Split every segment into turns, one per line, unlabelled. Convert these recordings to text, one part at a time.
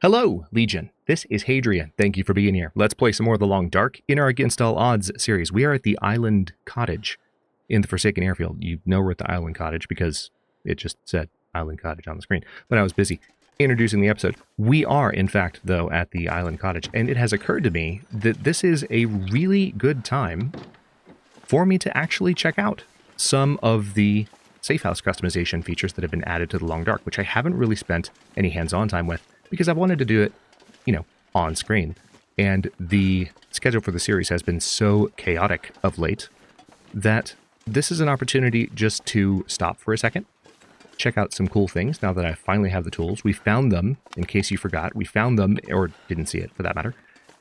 Hello, Legion. This is Hadrian. Thank you for being here. Let's play some more of the Long Dark in our Against All Odds series. We are at the Island Cottage in the Forsaken Airfield. You know we're at the Island Cottage because it just said Island Cottage on the screen. But I was busy introducing the episode. We are, in fact, though, at the Island Cottage. And it has occurred to me that this is a really good time for me to actually check out some of the safe house customization features that have been added to the Long Dark, which I haven't really spent any hands-on time with, because I've wanted to do it, on screen. And the schedule for the series has been so chaotic of late that this is an opportunity just to stop for a second, check out some cool things now that I finally have the tools. We found them, in case you forgot, we found them, or didn't see it for that matter,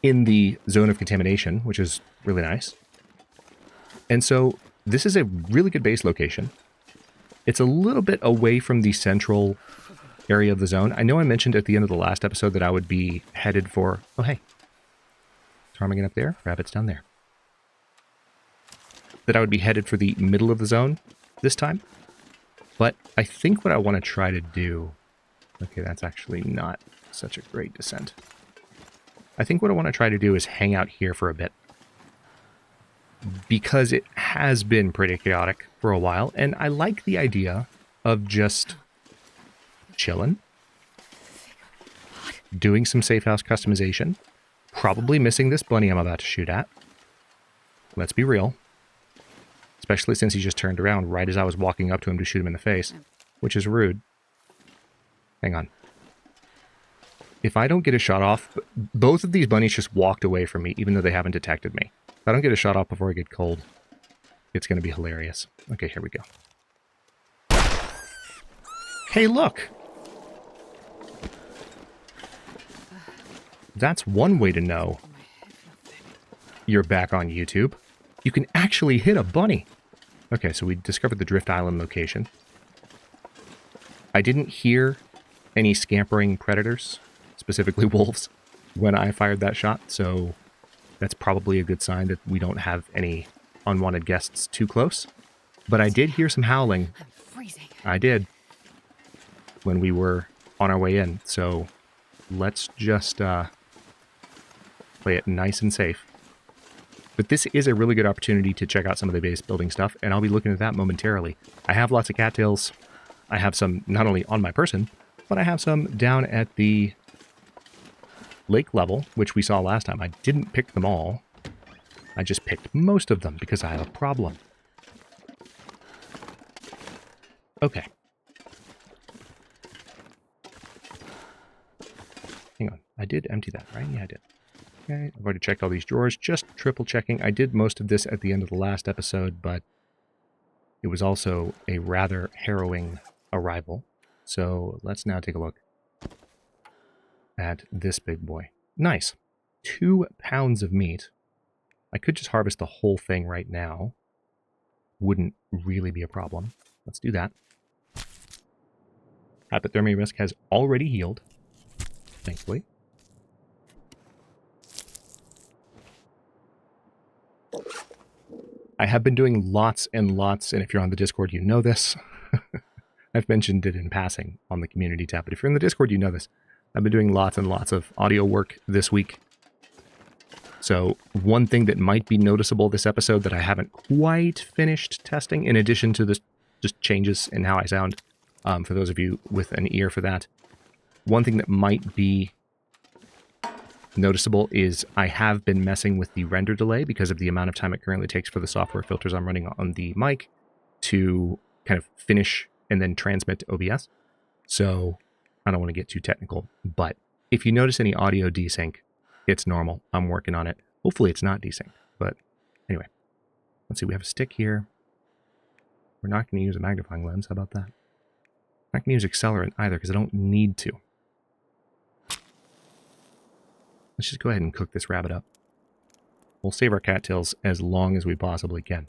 in the zone of contamination, which is really nice. And so this is a really good base location. It's a little bit away from the central area of the zone. I know I mentioned at the end of the last episode that I would be headed for... Oh, hey. Ptarmigan up there. Rabbit's down there. That I would be headed for the middle of the zone this time. But I think what I want to try to do... Okay, that's actually not such a great descent. I think what I want to try to do is hang out here for a bit, because it has been pretty chaotic for a while, and I like the idea of just chilling, doing some safe house customization, probably missing this bunny I'm about to shoot at. Let's be real. Especially since he just turned around right as I was walking up to him to shoot him in the face, which is rude. Hang on. If I don't get a shot off, both of these bunnies just walked away from me, even though they haven't detected me. If I don't get a shot off before I get cold, it's going to be hilarious. Okay, here we go. Hey, look! That's one way to know you're back on YouTube. You can actually hit a bunny. Okay, so we discovered the Drift Island location. I didn't hear any scampering predators, specifically wolves, when I fired that shot, so that's probably a good sign that we don't have any unwanted guests too close. But I did hear some howling.
I'm freezing.
I did. When we were on our way in, so let's just play it nice and safe. But this is a really good opportunity to check out some of the base building stuff, and I'll be looking at that momentarily. I have lots of cattails. I have some not only on my person, but I have some down at the lake level, which we saw last time. I didn't pick them all. I just picked most of them because I have a problem. Okay. Hang on. I did empty that, right? Yeah, I did. Okay, I've already checked all these drawers, just triple checking. I did most of this at the end of the last episode, but it was also a rather harrowing arrival. So let's now take a look at this big boy. Nice. 2 pounds of meat. I could just harvest the whole thing right now. Wouldn't really be a problem. Let's do that. Hypothermia risk has already healed, thankfully. I have been doing lots and lots, and if you're on the Discord, you know this. I've mentioned it in passing on the community tab, but if you're in the Discord, you know this. I've been doing lots and lots of audio work this week. So one thing that might be noticeable this episode that I haven't quite finished testing, in addition to this just changes in how I sound, for those of you with an ear for that, one thing that might be noticeable is I have been messing with the render delay because of the amount of time it currently takes for the software filters I'm running on the mic to kind of finish and then transmit to OBS. So I don't want to get too technical, but if you notice any audio desync, it's normal. I'm working on it. Hopefully it's not desync, but anyway. Let's see, we have a stick here. We're not going to use a magnifying lens. How about that? I'm not going to use accelerant either because I don't need to. Let's just go ahead and cook this rabbit up. We'll save our cattails as long as we possibly can.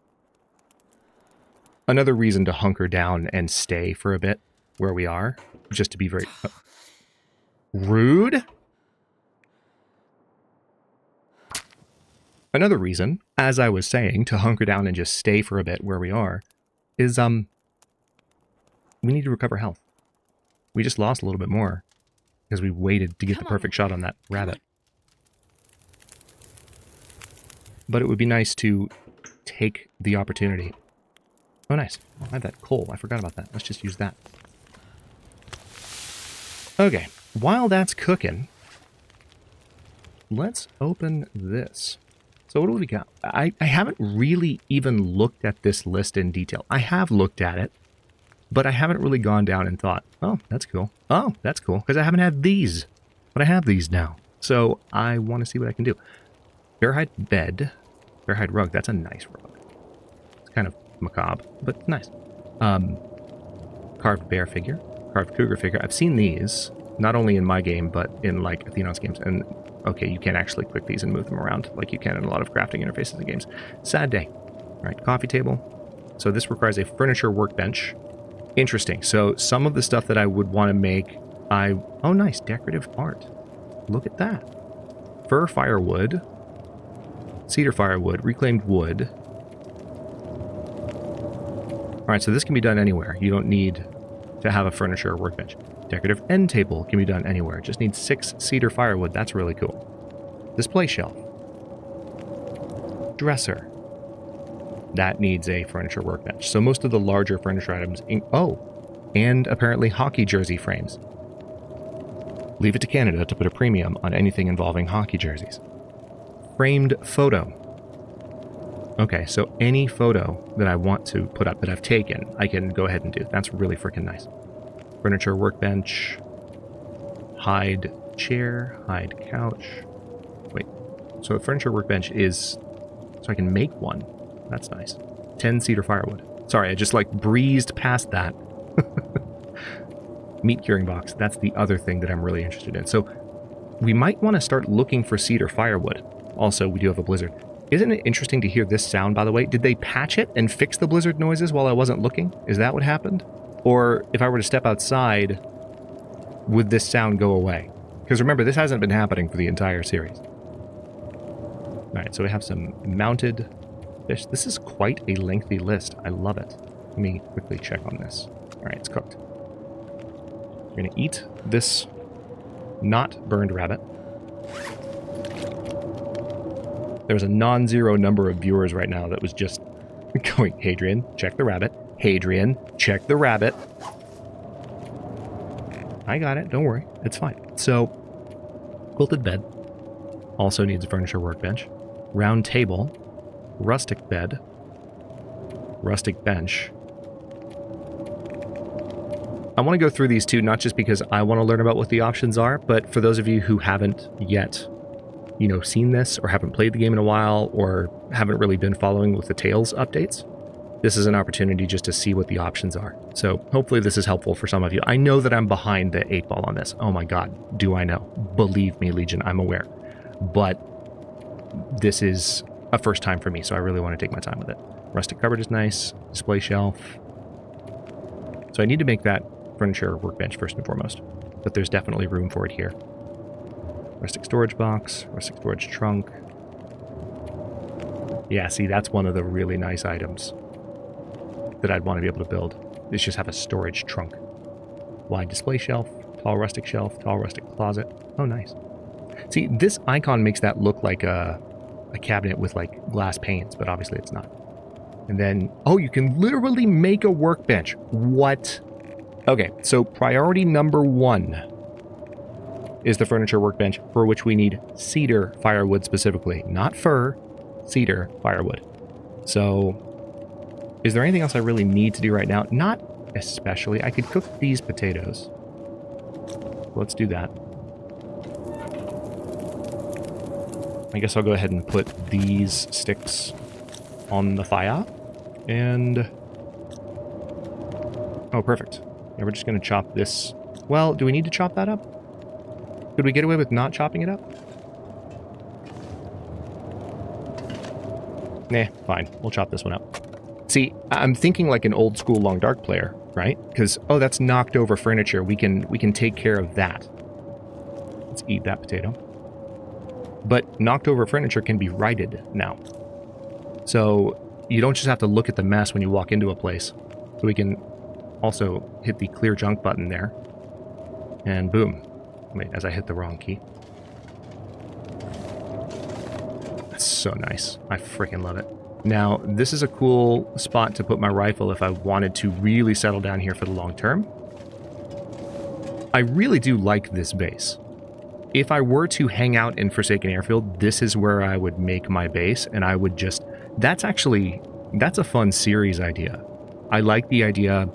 Another reason to hunker down and stay for a bit where we are, just to be very... rude? Another reason, as I was saying, to hunker down and just stay for a bit where we are, is, we need to recover health. We just lost a little bit more. because we waited to get the perfect shot on that rabbit. But it would be nice to take the opportunity. Oh, nice. I have that coal. I forgot about that. Let's just use that. Okay. While that's cooking, let's open this. So what do we got? I haven't really even looked at this list in detail. I have looked at it, but I haven't really gone down and thought, oh, that's cool. Oh, that's cool, because I haven't had these. But I have these now. So I want to see what I can do. Bearhide bed. Bearhide rug. That's a nice rug. It's kind of macabre, but nice. Carved bear figure. Carved cougar figure. I've seen these, not only in my game, but in, like, Athenos games. And, okay, you can't actually click these and move them around like you can in a lot of crafting interfaces and games. Sad day. All right, coffee table. So this requires a furniture workbench. Interesting. So some of the stuff that I would want to make, oh, nice. Decorative art. Look at that. Fir firewood. Cedar firewood. Reclaimed wood. All right, so this can be done anywhere. You don't need to have a furniture workbench. Decorative end table can be done anywhere. It just needs 6 cedar firewood. That's really cool. Display shelf. Dresser. That needs a furniture workbench. So most of the larger furniture items... and apparently hockey jersey frames. Leave it to Canada to put a premium on anything involving hockey jerseys. Framed photo. Okay, so any photo that I want to put up that I've taken, I can go ahead and do. That's really freaking nice. Furniture workbench. Hide chair. Hide couch. Wait. So a furniture workbench is... So I can make one. That's nice. 10 cedar firewood. Sorry, I just like breezed past that. Meat curing box. That's the other thing that I'm really interested in. So we might want to start looking for cedar firewood. Also, we do have a blizzard. Isn't it interesting to hear this sound, by the way? Did they patch it and fix the blizzard noises while I wasn't looking? Is that what happened? Or if I were to step outside, would this sound go away? Because remember, this hasn't been happening for the entire series. All right, so we have some mounted fish. This is quite a lengthy list. I love it. Let me quickly check on this. All right, it's cooked. We're going to eat this not burned rabbit. There's a non-zero number of viewers right now that was just going, Hadrian, check the rabbit. Hadrian, check the rabbit. I got it. Don't worry. It's fine. So, quilted bed. Also needs a furniture workbench. Round table. Rustic bed. Rustic bench. I want to go through these two, not just because I want to learn about what the options are, but for those of you who haven't yet seen this or haven't played the game in a while or haven't really been following with the Tales updates, this is an opportunity just to see what the options are. So hopefully this is helpful for some of you. I know that I'm behind the 8 ball on this. Oh my God, do I know? Believe me, Legion, I'm aware. But this is a first time for me, so I really want to take my time with it. Rustic cupboard is nice. Display shelf. So I need to make that furniture workbench first and foremost, but there's definitely room for it here. Rustic storage box, rustic storage trunk. Yeah, see, that's one of the really nice items that I'd want to be able to build. Is just have a storage trunk. Wide display shelf, tall rustic closet. Oh, nice. See, this icon makes that look like a cabinet with like glass panes, but obviously it's not. And then, oh, you can literally make a workbench. What? Okay, so priority number 1 is the furniture workbench, for which we need cedar firewood specifically. Not fir, cedar firewood. So, is there anything else I really need to do right now? Not especially. I could cook these potatoes. Let's do that. I guess I'll go ahead and put these sticks on the fire. And... oh, perfect. Yeah, we're just going to chop this. Well, do we need to chop that up? Could we get away with not chopping it up? Nah, fine. We'll chop this one up. See, I'm thinking like an old school Long Dark player, right? Because, oh, that's knocked over furniture. We can take care of that. Let's eat that potato. But knocked over furniture can be righted now. So you don't just have to look at the mess when you walk into a place. So we can also hit the clear junk button there. And boom. Wait, as I hit the wrong key. That's so nice. I freaking love it. Now, this is a cool spot to put my rifle if I wanted to really settle down here for the long term. I really do like this base. If I were to hang out in Forsaken Airfield, this is where I would make my base, and I would just... That's a fun series idea. I like the idea,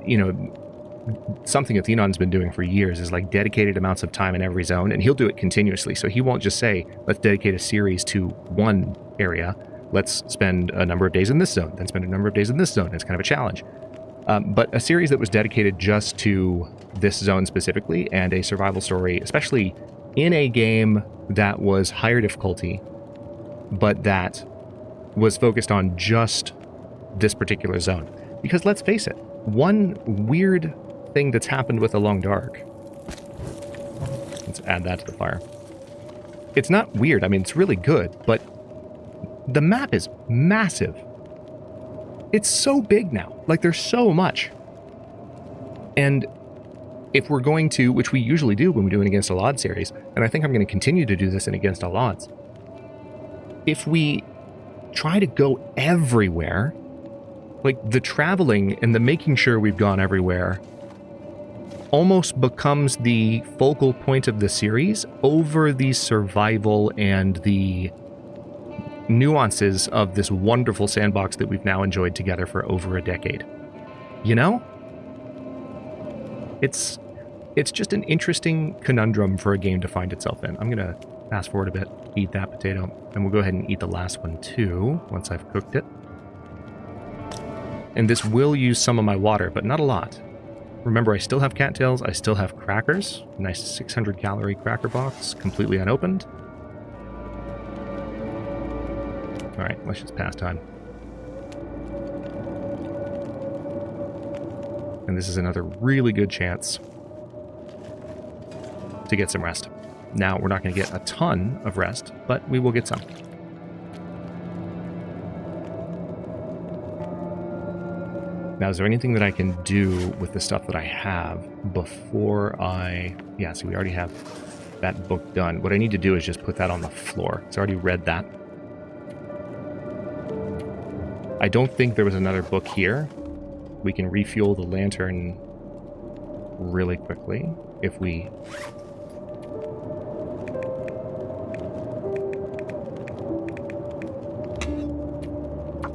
you know, something Athenon's been doing for years is like dedicated amounts of time in every zone, and he'll do it continuously. So he won't just say, let's dedicate a series to one area. Let's spend a number of days in this zone, then spend a number of days in this zone. It's kind of a challenge. But a series that was dedicated just to this zone specifically, and a survival story, especially in a game that was higher difficulty, but that was focused on just this particular zone. Because let's face it, one weird thing that's happened with Along Dark... Let's add that to the fire. It's not weird, I mean, it's really good, but the map is massive. It's so big now. Like, there's so much. And if we're going to, which we usually do when we do an Against All Odds series, and I think I'm going to continue to do this in Against All Odds, if we try to go everywhere, like the traveling and the making sure we've gone everywhere almost becomes the focal point of the series over the survival and the nuances of this wonderful sandbox that we've now enjoyed together for over a decade. You know? It's just an interesting conundrum for a game to find itself in. I'm going to fast forward a bit, eat that potato, and we'll go ahead and eat the last one too, once I've cooked it. And this will use some of my water, but not a lot. Remember, I still have cattails, I still have crackers. Nice 600 calorie cracker box, completely unopened. Alright, let's just pass time. And this is another really good chance to get some rest. Now, we're not going to get a ton of rest, but we will get some. Now, is there anything that I can do with the stuff that I have before I... Yeah, so we already have that book done. What I need to do is just put that on the floor. It's already read that. I don't think there was another book here. We can refuel the lantern really quickly if we...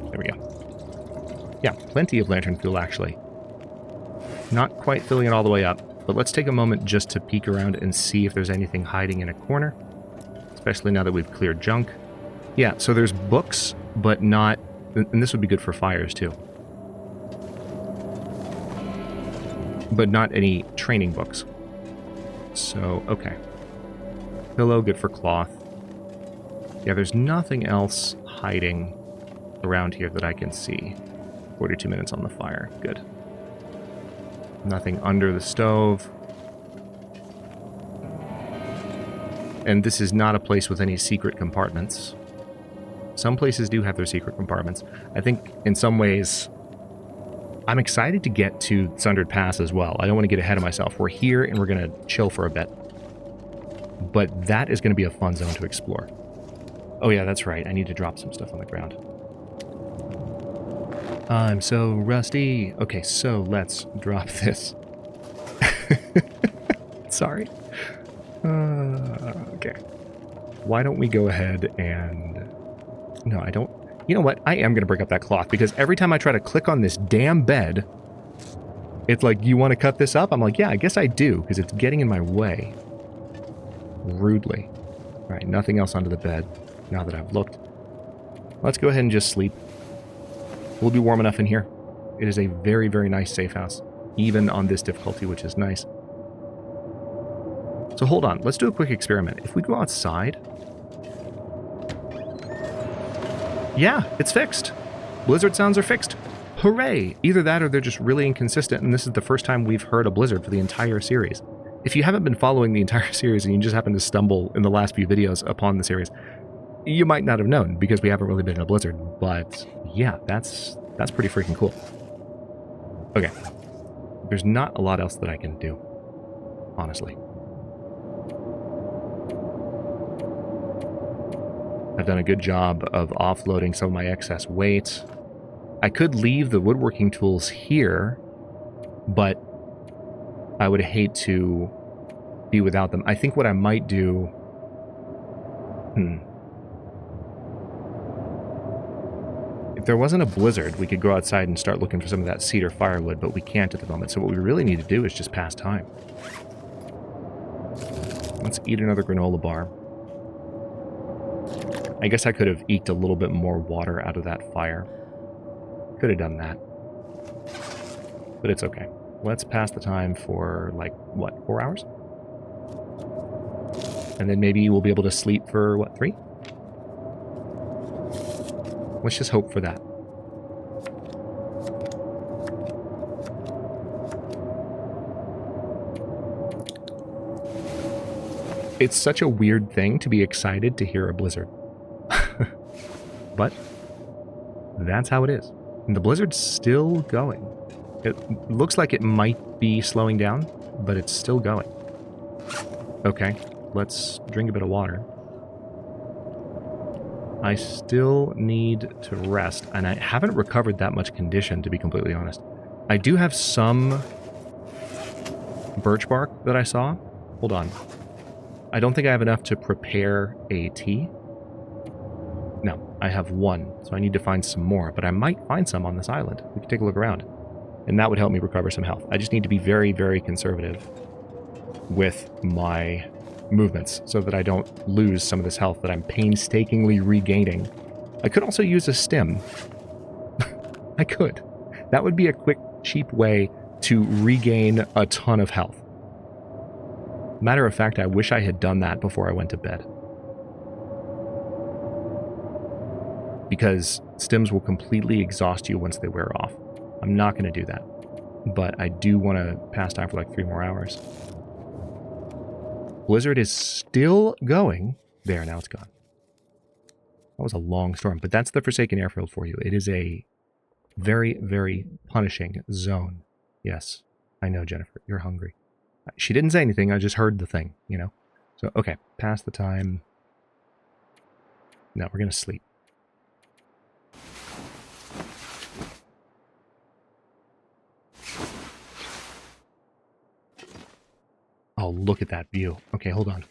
There we go. Yeah, plenty of lantern fuel, actually. Not quite filling it all the way up, but let's take a moment just to peek around and see if there's anything hiding in a corner, especially now that we've cleared junk. Yeah, so there's books, but not... And this would be good for fires, too. But not any training books. So, okay. Pillow, good for cloth. Yeah, there's nothing else hiding around here that I can see. 42 minutes on the fire. Good. Nothing under the stove. And this is not a place with any secret compartments. Some places do have their secret compartments. I think in some ways, I'm excited to get to Sundered Pass as well. I don't want to get ahead of myself. We're here and we're going to chill for a bit. But that is going to be a fun zone to explore. Oh yeah, that's right. I need to drop some stuff on the ground. I'm so rusty. Okay, so let's drop this. Sorry. Okay. Why don't we go ahead and... No, I don't... You know what? I am going to break up that cloth, because every time I try to click on this damn bed, it's like, you want to cut this up? I'm like, yeah, I guess I do, because it's getting in my way. Rudely. All right, nothing else under the bed, now that I've looked. Let's go ahead and just sleep. We'll be warm enough in here. It is a very, very nice safe house, even on this difficulty, which is nice. So hold on, let's do a quick experiment. If we go outside... Yeah, it's fixed. Blizzard sounds are fixed. Hooray! Either that or they're just really inconsistent, and this is the first time we've heard a blizzard for the entire series. If you haven't been following the entire series and you just happen to stumble in the last few videos upon the series, you might not have known, because we haven't really been in a blizzard. But yeah, that's pretty freaking cool. Okay. There's not a lot else that I can do, honestly. I've done a good job of offloading some of my excess weight. I could leave the woodworking tools here, but I would hate to be without them. I think what I might do... If there wasn't a blizzard, we could go outside and start looking for some of that cedar firewood, but we can't at the moment. So what we really need to do is just pass time. Let's eat another granola bar. I guess I could have eked a little bit more water out of that fire. Could have done that. But it's okay. Let's pass the time for, like, what, 4 hours? And then maybe we'll be able to sleep for, what, 3? Let's just hope for that. It's such a weird thing to be excited to hear a blizzard. But that's how it is. And the blizzard's still going. It looks like it might be slowing down, but it's still going. Okay, let's drink a bit of water. I still need to rest, and I haven't recovered that much condition, to be completely honest. I do have some birch bark that I saw. Hold on. I don't think I have enough to prepare a tea. No, I have one, so I need to find some more, but I might find some on this island. We can take a look around, and that would help me recover some health. I just need to be very, very conservative with my movements so that I don't lose some of this health that I'm painstakingly regaining. I could also use a stim. I could. That would be a quick, cheap way to regain a ton of health. Matter of fact, I wish I had done that before I went to bed. Because stims will completely exhaust you once they wear off. I'm not going to do that. But I do want to pass time for like 3 more hours. Blizzard is still going. There, now it's gone. That was a long storm, but that's the Forsaken Airfield for you. It is a very, very punishing zone. Yes, I know, Jennifer, you're hungry. She didn't say anything, I just heard the thing, you know? So, okay, pass the time. Now we're going to sleep. Oh, look at that view. Okay, hold on.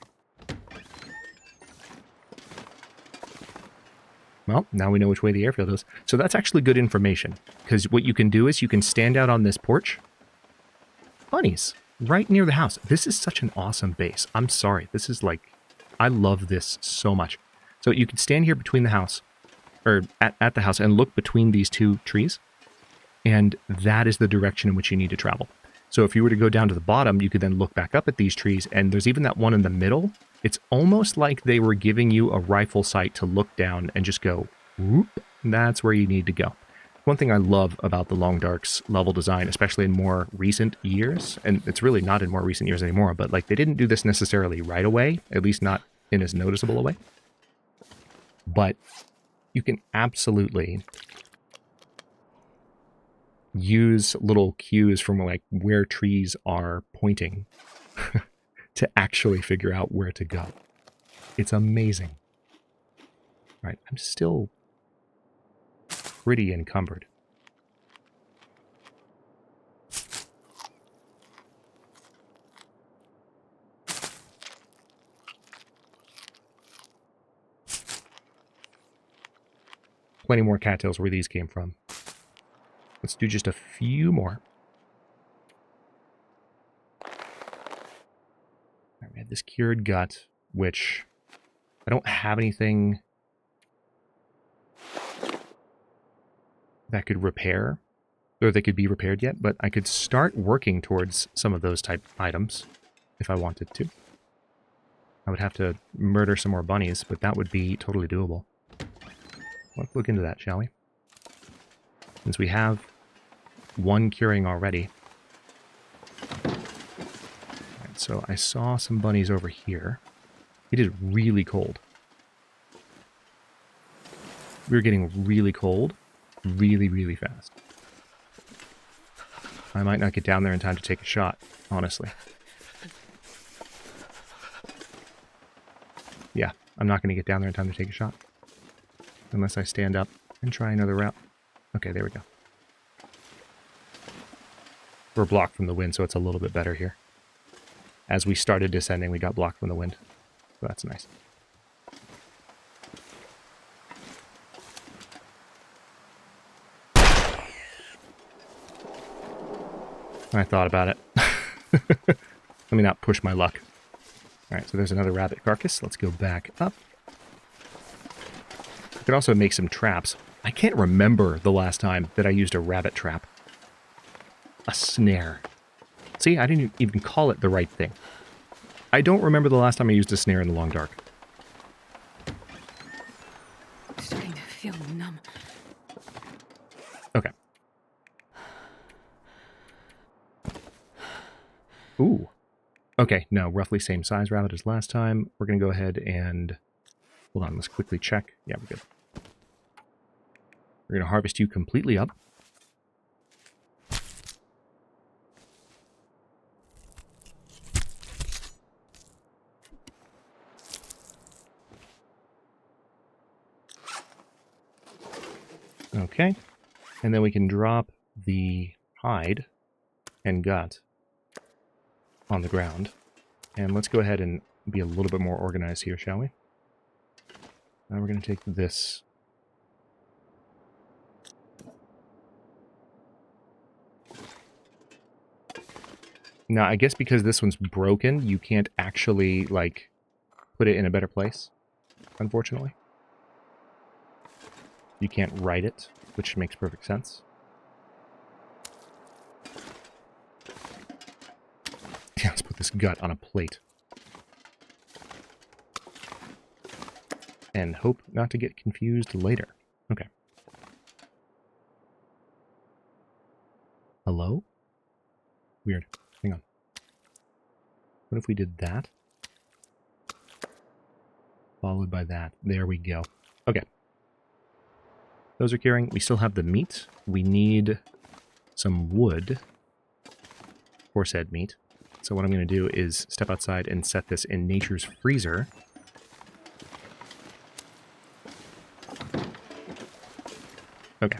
Well, now we know which way the airfield is. So that's actually good information. Because what you can do is you can stand out on this porch. Bunnies. Right near the house. This is such an awesome base. I'm sorry. This is like... I love this so much. So you can stand here between the house. Or at the house and look between these 2 trees. And that is the direction in which you need to travel. So if you were to go down to the bottom, you could then look back up at these trees, and there's even that one in the middle. It's almost like they were giving you a rifle sight to look down and just go, whoop, that's where you need to go. One thing I love about the Long Dark's level design, especially in more recent years, and it's really not in more recent years anymore, but like they didn't do this necessarily right away, at least not in as noticeable a way. But you can absolutely use little cues from like where trees are pointing to actually figure out where to go. It's amazing. All right, I'm still pretty encumbered. Plenty more cattails where these came from. Let's do just a few more. Right, we have this cured gut, which I don't have anything that could repair, or they could be repaired yet, but I could start working towards some of those type items if I wanted to. I would have to murder some more bunnies, but that would be totally doable. Let's look into that, shall we? Since we have one curing already. Right, so I saw some bunnies over here. It is really cold. We're getting really cold really, really fast. I might not get down there in time to take a shot, honestly. Yeah, I'm not going to get down there in time to take a shot. unless I stand up and try another route. Okay, there we go. We're blocked from the wind, so it's a little bit better here. As we started descending, we got blocked from the wind. So that's nice. I thought about it. Let me not push my luck. Alright, so there's another rabbit carcass. Let's go back up. I could also make some traps. I can't remember the last time that I used a rabbit trap. A snare. See, I didn't even call it the right thing. I don't remember the last time I used a snare in the long dark.
I'm starting to feel numb.
Okay. Ooh. Okay, no, roughly same size rabbit as last time. We're going to go ahead and... Hold on, let's quickly check. Yeah, we're good. We're going to harvest you completely up. Okay. And then we can drop the hide and gut on the ground. And let's go ahead and be a little bit more organized here, shall we? Now we're going to take this. Now, I guess because this one's broken, you can't actually, like, put it in a better place, unfortunately. You can't write it, which makes perfect sense. Yeah, let's put this gut on a plate. And hope not to get confused later. Okay. Hello? Weird. Hang on. What if we did that? Followed by that. There we go. Okay. Those are curing. We still have the meat. We need some wood for said meat. So what I'm going to do is step outside and set this in nature's freezer. Okay.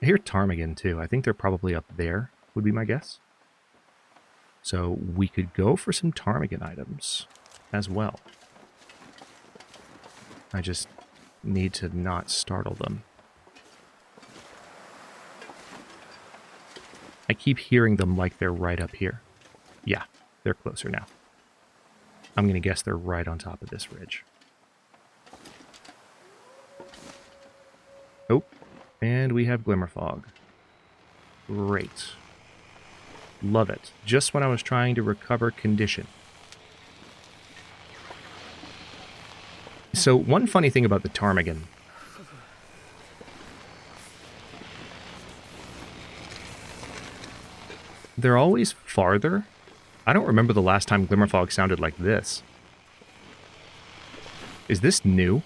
I hear ptarmigan too. I think they're probably up there, would be my guess. So we could go for some ptarmigan items as well. I just need to not startle them. I keep hearing them like they're right up here. Yeah, they're closer now. I'm going to guess they're right on top of this ridge. Oh, and we have Glimmer Fog. Great. Love it. Just when I was trying to recover condition. So one funny thing about the ptarmigan. They're always farther. I don't remember the last time Glimmer Fog sounded like this. Is this new?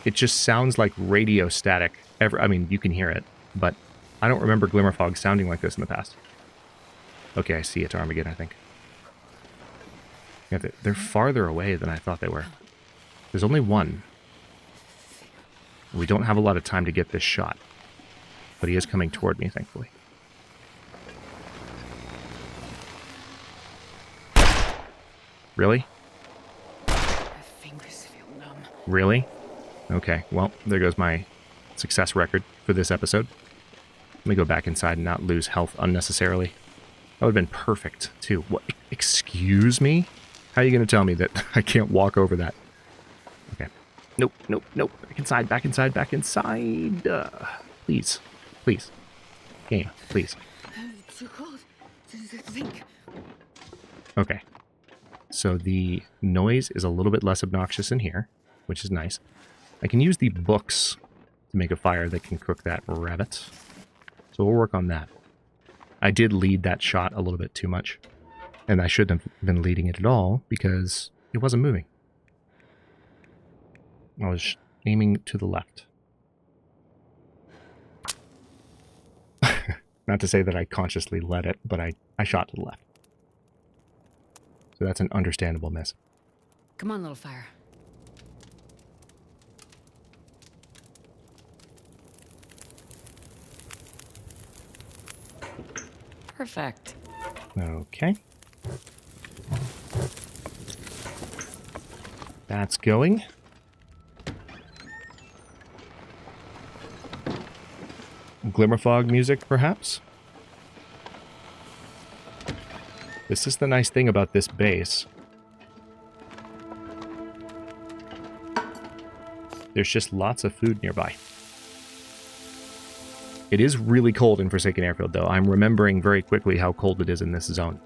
It just sounds like radio static. I mean, you can hear it, but I don't remember Glimmer Fog sounding like this in the past. Okay, I see a ptarmigan, I think. Yeah, they're farther away than I thought they were. There's only one. We don't have a lot of time to get this shot. But he is coming toward me, thankfully. Really?
My fingers feel numb.
Really? Okay, well, there goes my success record for this episode. Let me go back inside and not lose health unnecessarily. That would have been perfect, too. What? Excuse me? How are you going to tell me that I can't walk over that? Okay. Nope, nope, nope. Back inside, back inside, back inside. Please. Please. Game, please.
It's too cold to think.
Okay. So the noise is a little bit less obnoxious in here, which is nice. I can use the books to make a fire that can cook that rabbit. So we'll work on that. I did lead that shot a little bit too much. And I shouldn't have been leading it at all because it wasn't moving. I was aiming to the left. Not to say that I consciously led it, but I shot to the left. So that's an understandable miss.
Come on, little fire. Perfect.
Okay. That's going. Glimmer Fog music, perhaps? This is the nice thing about this base. There's just lots of food nearby. It is really cold in Forsaken Airfield, though. I'm remembering very quickly how cold it is in this zone.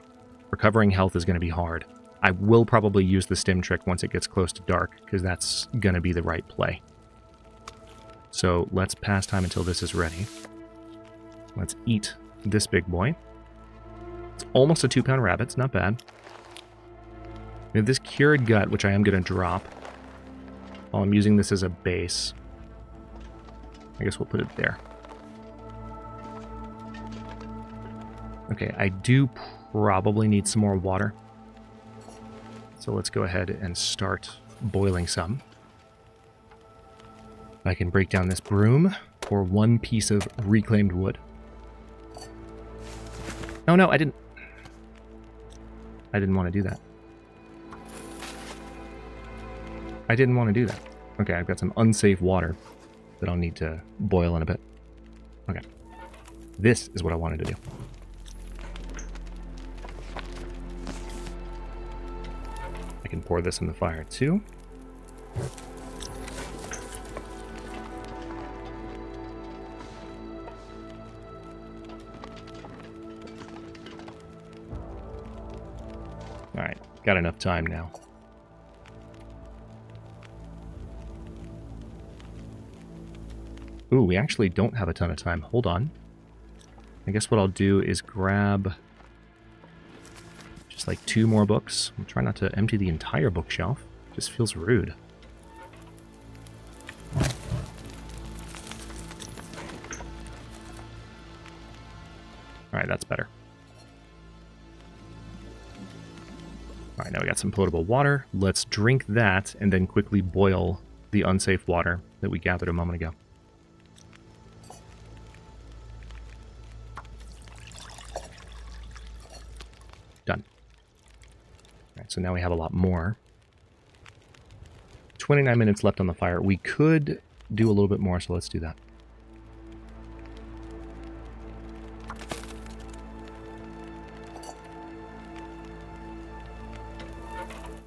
Recovering health is going to be hard. I will probably use the stim trick once it gets close to dark, because that's going to be the right play. So let's pass time until this is ready. Let's eat this big boy. It's almost a 2-pound rabbit. It's not bad. We have this cured gut, which I am going to drop while I'm using this as a base. I guess we'll put it there. Okay, I do probably need some more water. So let's go ahead and start boiling some. I can break down this broom for 1 piece of reclaimed wood. Oh no, I didn't want to do that. I didn't want to do that. Okay, I've got some unsafe water that I'll need to boil in a bit. Okay. This is what I wanted to do. I can pour this in the fire too. Alright, got enough time now. Ooh, we actually don't have a ton of time. Hold on. I guess what I'll do is grab just like 2 more books. I'll try not to empty the entire bookshelf. Just feels rude. Alright, that's better. Alright, now we got some potable water. Let's drink that and then quickly boil the unsafe water that we gathered a moment ago. Done. Alright, so now we have a lot more. 29 minutes left on the fire. We could do a little bit more, so let's do that.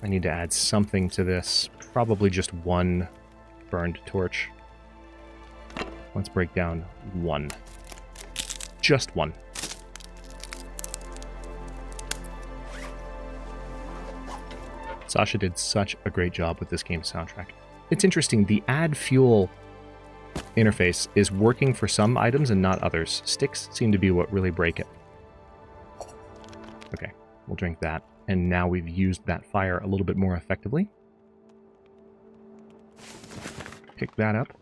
I need to add something to this. Probably just 1 burned torch. Let's break down 1. Just 1. Sasha did such a great job with this game's soundtrack. It's interesting, the add fuel interface is working for some items and not others. Sticks seem to be what really break it. Okay, we'll drink that. And now we've used that fire a little bit more effectively. Pick that up.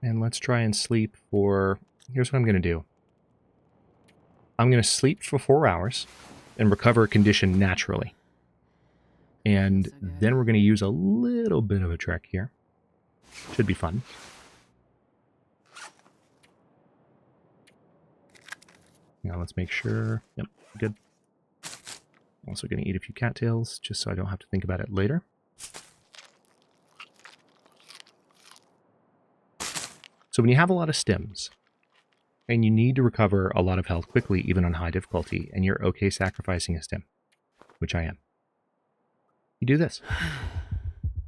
And let's try and sleep for... Here's what I'm going to do. I'm going to sleep for 4 hours and recover condition naturally. And then we're going to use a little bit of a trek here. Should be fun. Now let's make sure... Yep, good. Also going to eat a few cattails, just so I don't have to think about it later. So when you have a lot of stims, and you need to recover a lot of health quickly, even on high difficulty, and you're okay sacrificing a stim, which I am, you do this.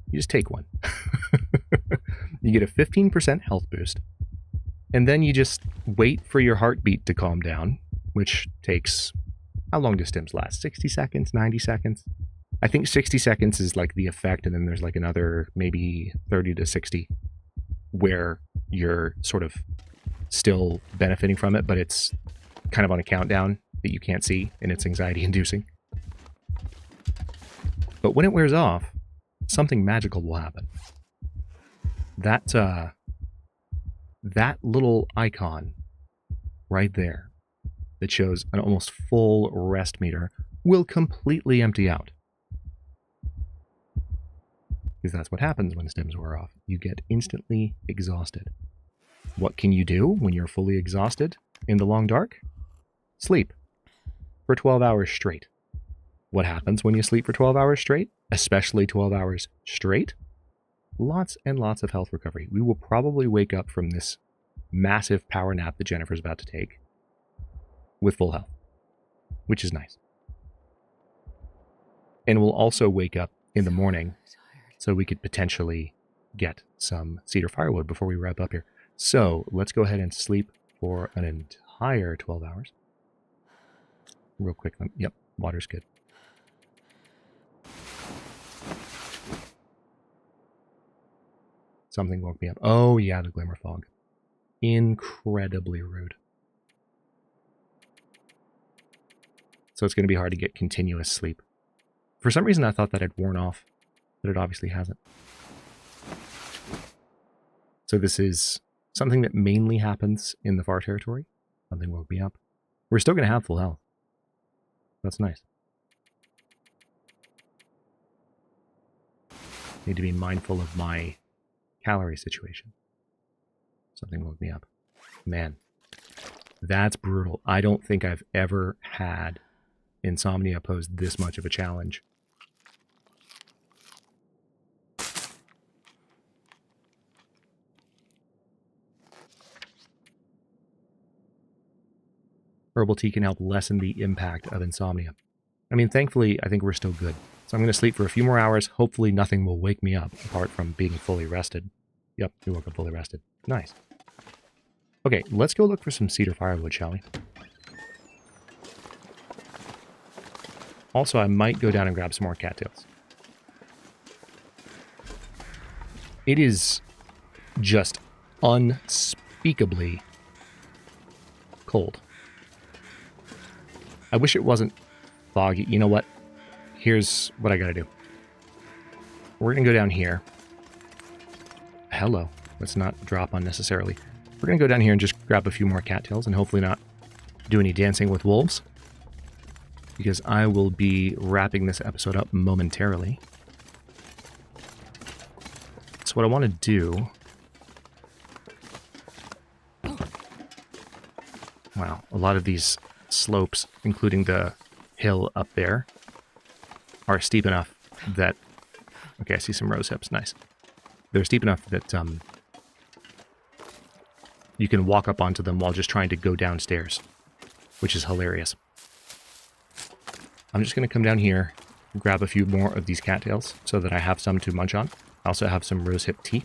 You just take one. You get a 15% health boost, and then you just wait for your heartbeat to calm down, which takes... How long do stims last? 60 seconds? 90 seconds? I think 60 seconds is like the effect, and then there's like another maybe 30 to 60 where you're sort of still benefiting from it, but it's kind of on a countdown that you can't see, and it's anxiety-inducing. But when it wears off, something magical will happen. That little icon right there that shows an almost full rest meter will completely empty out. Because that's what happens when stims wear off. You get instantly exhausted. What can you do when you're fully exhausted in the long dark? Sleep for 12 hours straight. What happens when you sleep for 12 hours straight? Especially 12 hours straight? Lots and lots of health recovery. We will probably wake up from this massive power nap that Jennifer's about to take with full health, which is nice. And we'll also wake up in the morning so we could potentially get some cedar firewood before we wrap up here. So let's go ahead and sleep for an entire 12 hours. Real quick. Yep, water's good. Something woke me up. Oh yeah, the Glimmer Fog. Incredibly rude. So it's going to be hard to get continuous sleep. For some reason I thought that had worn off, but it obviously hasn't. So this is something that mainly happens in the far territory. Something woke me up. We're still going to have full health. That's nice. Need to be mindful of my calorie situation. Something woke me up. Man, that's brutal. I don't think I've ever had insomnia pose this much of a challenge. Herbal tea can help lessen the impact of insomnia. I mean, thankfully, I think we're still good. So I'm going to sleep for a few more hours. Hopefully nothing will wake me up apart from being fully rested. Yep, we woke up fully rested. Nice. Okay, let's go look for some cedar firewood, shall we? Also, I might go down and grab some more cattails. It is just unspeakably cold. I wish it wasn't foggy. You know what? Here's what I gotta do. We're gonna go down here. Hello. Let's not drop unnecessarily. We're gonna go down here and just grab a few more cattails and hopefully not do any dancing with wolves, because I will be wrapping this episode up momentarily. So what I want to do... Wow, a lot of these slopes, including the hill up there, are steep enough that... Okay, I see some rose hips, nice. They're steep enough that you can walk up onto them while just trying to go downstairs, which is hilarious. I'm just going to come down here, grab a few more of these cattails so that I have some to munch on. I also have some rosehip tea.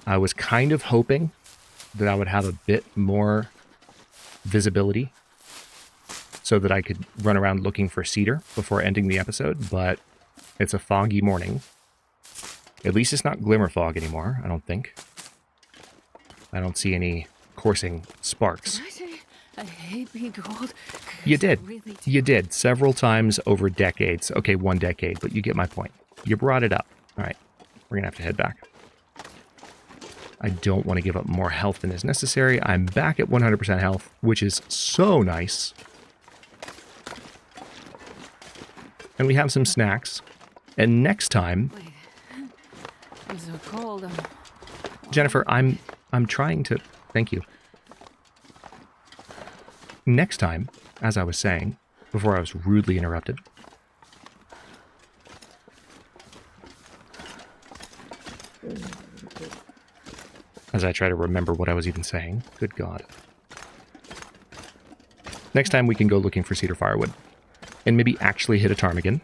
I was kind of hoping that I would have a bit more visibility so that I could run around looking for cedar before ending the episode, but it's a foggy morning. At least it's not Glimmer Fog anymore, I don't think. I don't see any coursing sparks.
Did I say I hate being cold?
You did.
Really
You did. Several times over decades. Okay, 1 decade, but you get my point. You brought it up. All right, we're going to have to head back. I don't want to give up more health than is necessary. I'm back at 100% health, which is so nice. And we have some snacks. And next time...
Wait. I'm so cold.
Jennifer, I'm trying to... Thank you. Next time, as I was saying, before I was rudely interrupted... As I try to remember what I was even saying. Good God. Next time we can go looking for cedar firewood. And maybe actually hit a ptarmigan.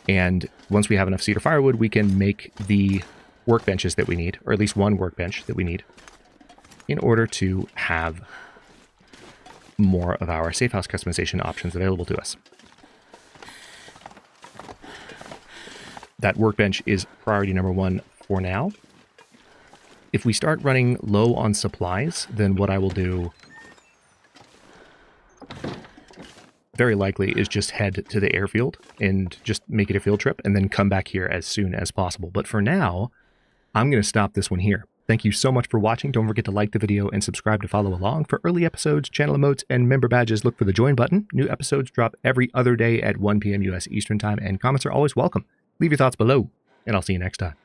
And once we have enough cedar firewood, we can make the workbenches that we need, or at least one workbench that we need, in order to have more of our safe house customization options available to us. That workbench is priority number 1 for now. If we start running low on supplies, then what I will do very likely is just head to the airfield and just make it a field trip and then come back here as soon as possible. But for now, I'm going to stop this one here. Thank you so much for watching. Don't forget to like the video and subscribe to follow along. For early episodes, channel emotes, and member badges, look for the join button. New episodes drop every other day at 1 p.m. U.S. Eastern Time, and comments are always welcome. Leave your thoughts below, and I'll see you next time.